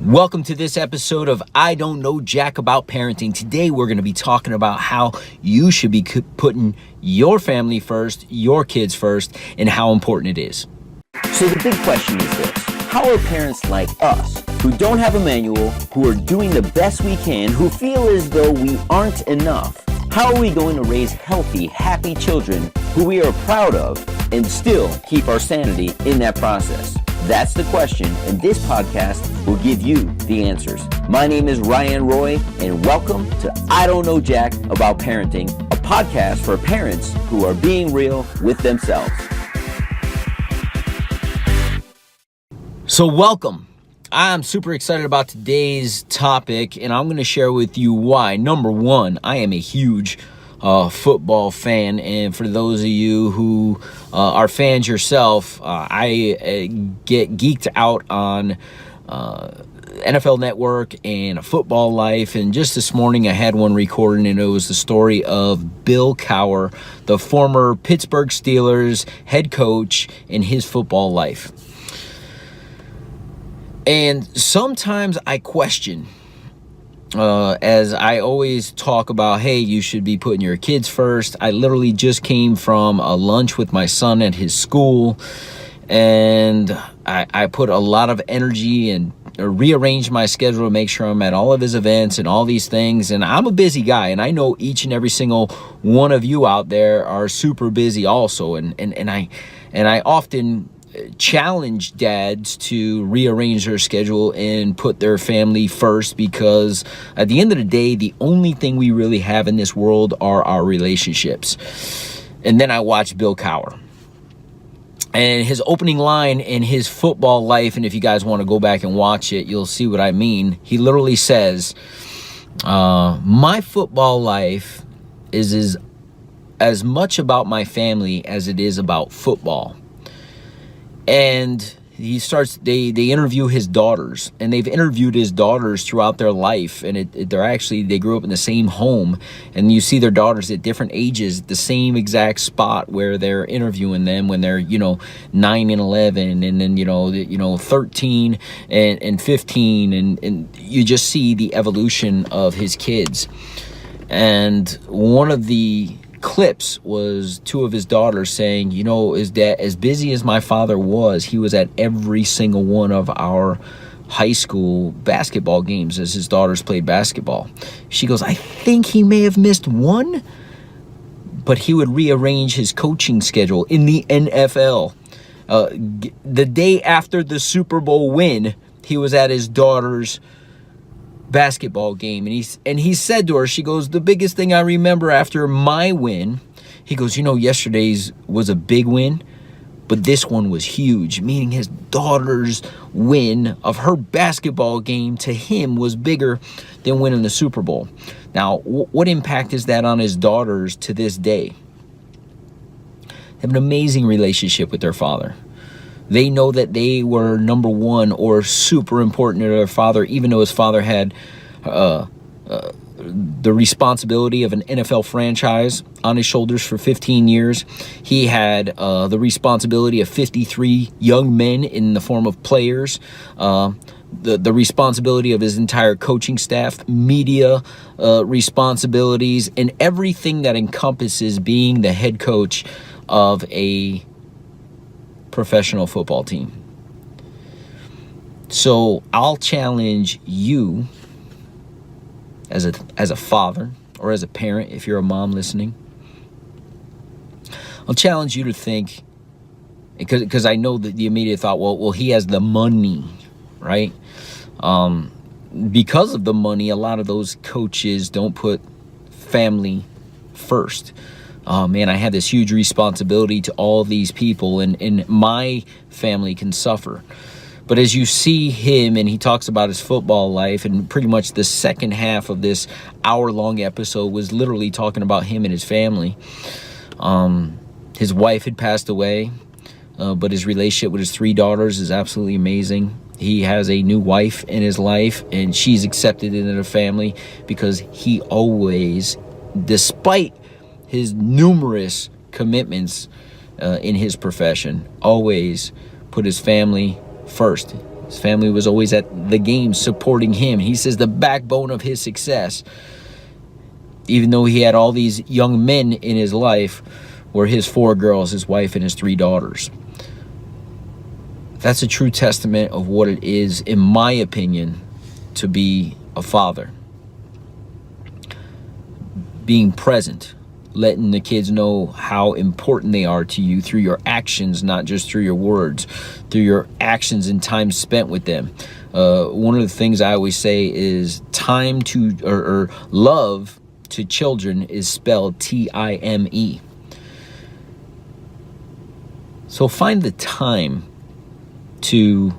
Welcome to this episode of I Don't Know Jack About Parenting. Today we're going to be talking about how you should be putting your family first, your kids first, and how important it is. So the big question is this: how are parents like us, who don't have a manual, who are doing the best we can, who feel as though we aren't enough, how are we going to raise healthy, happy children who we are proud of and still keep our sanity in that process? That's the question, and this podcast will give you the answers. My name is Ryan Roy, and welcome to I Don't Know Jack About Parenting, a podcast for parents who are being real with themselves. So welcome. I'm super excited about today's topic, and I'm going to share with you why. Number one, I am a huge football fan, and for those of you who are fans yourself, I get geeked out on NFL Network and Football Life, and just this morning I had one recorded, and it was the story of Bill Cowher, the former Pittsburgh Steelers head coach, in his football life. And sometimes I question, as I always talk about, hey, you should be putting your kids first. I literally just came from a lunch with my son at his school, and I put a lot of energy and rearranged my schedule to make sure I'm at all of his events and all these things. And I'm a busy guy, and I know each and every single one of you out there are super busy also. And I often challenge dads to rearrange their schedule and put their family first, because at the end of the day, the only thing we really have in this world are our relationships. And then I watched Bill Cowher, and his opening line in his football life, and if you guys want to go back and watch it, you'll see what I mean. He literally says, my football life is as much about my family as it is about football. And he starts, they interview his daughters, and they've interviewed his daughters throughout their life, and they grew up in the same home, and you see their daughters at different ages, the same exact spot where they're interviewing them when they're 9 and 11, and then 13 and 15, and you just see the evolution of his kids. And one of the clips was two of his daughters saying, is that as busy as my father was, he was at every single one of our high school basketball games as his daughters played basketball. She goes, I think he may have missed one, but he would rearrange his coaching schedule in the NFL. The day after the Super Bowl win, he was at his daughter's basketball game, and he said to her, she goes, the biggest thing I remember after my win, he goes, yesterday's was a big win, but this one was huge, meaning his daughter's win of her basketball game to him was bigger than winning the Super Bowl. Now, what impact is that on his daughters to this day? They have an amazing relationship with their father. They know that they were number one or super important to their father, even though his father had the responsibility of an NFL franchise on his shoulders for 15 years. He had the responsibility of 53 young men in the form of players, the responsibility of his entire coaching staff, media responsibilities, and everything that encompasses being the head coach of a professional football team. So I'll challenge you as a father or as a parent, if you're a mom listening, I'll challenge you to think, because I know that the immediate thought, well, he has the money, right? Because of the money, a lot of those coaches don't put family first. Oh man, I have this huge responsibility to all these people, and my family can suffer. But as you see him, and he talks about his football life, and pretty much the second half of this hour-long episode was literally talking about him and his family. His wife had passed away, but his relationship with his three daughters is absolutely amazing. He has a new wife in his life, and she's accepted into the family because he always, despite his numerous commitments in his profession, always put his family first. His family was always at the games supporting him. He says the backbone of his success, even though he had all these young men in his life, were his 4 girls, his wife, and his 3 daughters. That's a true testament of what it is, in my opinion, to be a father. Being present, letting the kids know how important they are to you through your actions, not just through your words, through your actions and time spent with them. One of the things I always say is time to, or love to children is spelled Time. So find the time to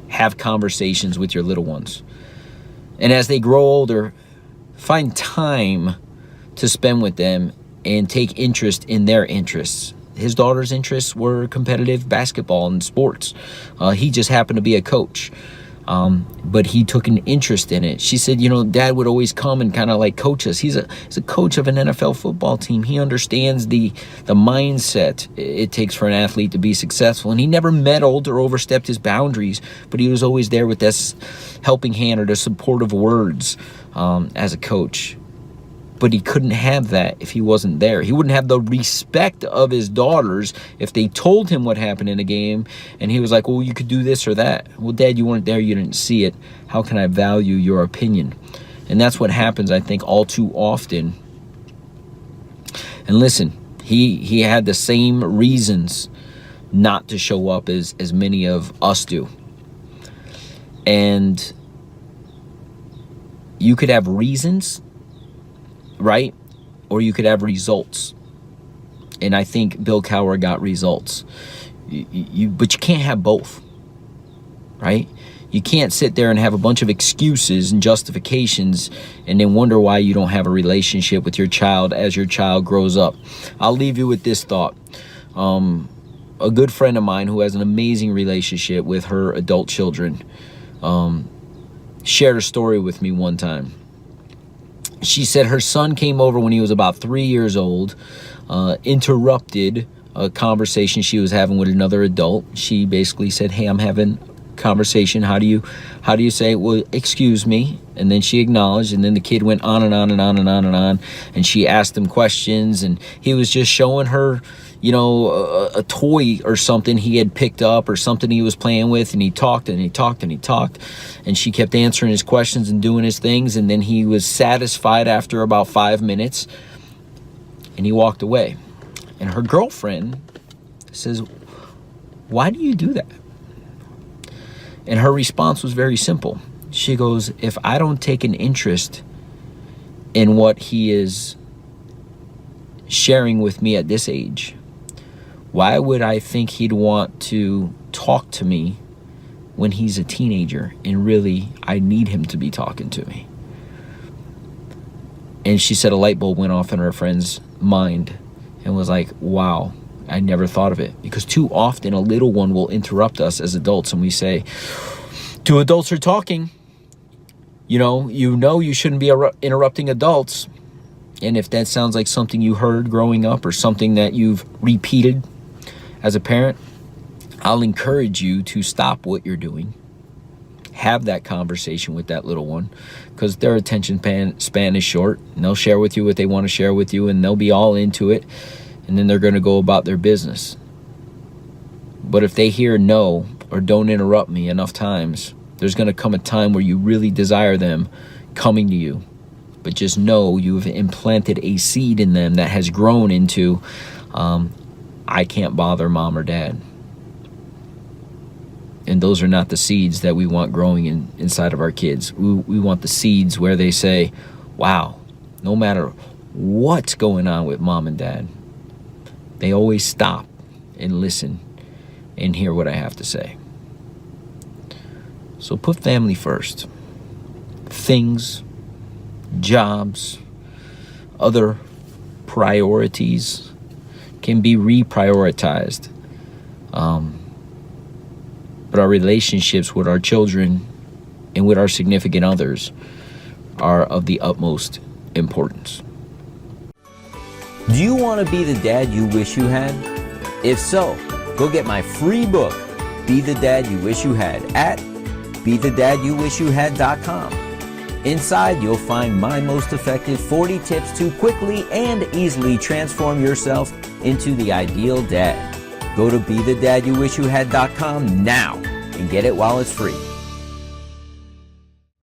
have conversations with your little ones. And as they grow older, find time to spend with them and take interest in their interests. His daughter's interests were competitive basketball and sports. He just happened to be a coach. But he took an interest in it. She said, Dad would always come and kind of like coach us. He's a coach of an NFL football team. He understands the mindset it takes for an athlete to be successful. And he never meddled or overstepped his boundaries, but he was always there with this helping hand or the supportive words as a coach. But he couldn't have that if he wasn't there. He wouldn't have the respect of his daughters if they told him what happened in a game and he was like, well, you could do this or that. Well, Dad, you weren't there. You didn't see it. How can I value your opinion? And that's what happens, I think, all too often. And listen, he had the same reasons not to show up as many of us do. And you could have reasons, right? Or you could have results. And I think Bill Cowher got results. But you can't have both, right? You can't sit there and have a bunch of excuses and justifications and then wonder why you don't have a relationship with your child as your child grows up. I'll leave you with this thought. A good friend of mine who has an amazing relationship with her adult children shared a story with me one time. She said her son came over when he was about 3 years old, interrupted a conversation she was having with another adult. She basically said, hey, I'm having a conversation. How do you say, well, excuse me? And then she acknowledged, and then the kid went on and on and on and on and on. And she asked him questions, and he was just showing her, a toy or something he had picked up or something he was playing with, and he talked and he talked and he talked, and she kept answering his questions and doing his things, and then he was satisfied after about 5 minutes, and he walked away. And her girlfriend says, why do you do that? And her response was very simple. She goes, if I don't take an interest in what he is sharing with me at this age, why would I think he'd want to talk to me when he's a teenager and really I need him to be talking to me? And she said a light bulb went off in her friend's mind and was like, wow, I never thought of it. Because too often a little one will interrupt us as adults and we say, two adults are talking. You shouldn't be interrupting adults. And if that sounds like something you heard growing up or something that you've repeated as a parent, I'll encourage you to stop what you're doing. Have that conversation with that little one, because their attention span is short, and they'll share with you what they want to share with you, and they'll be all into it, and then they're going to go about their business. But if they hear no or don't interrupt me enough times, there's going to come a time where you really desire them coming to you. But just know you've implanted a seed in them that has grown into, I can't bother mom or dad. And those are not the seeds that we want growing inside of our kids. We want the seeds where they say, wow, no matter what's going on with mom and dad, they always stop and listen and hear what I have to say. So put family first. Things, jobs, other priorities can be reprioritized. But our relationships with our children and with our significant others are of the utmost importance. Do you want to be the dad you wish you had? If so, go get my free book, Be the Dad You Wish You Had, at BeTheDadYouWishYouHad.com. Inside, you'll find my most effective 40 tips to quickly and easily transform yourself into the ideal dad. Go to BeTheDadYouWishYouHad.com now and get it while it's free.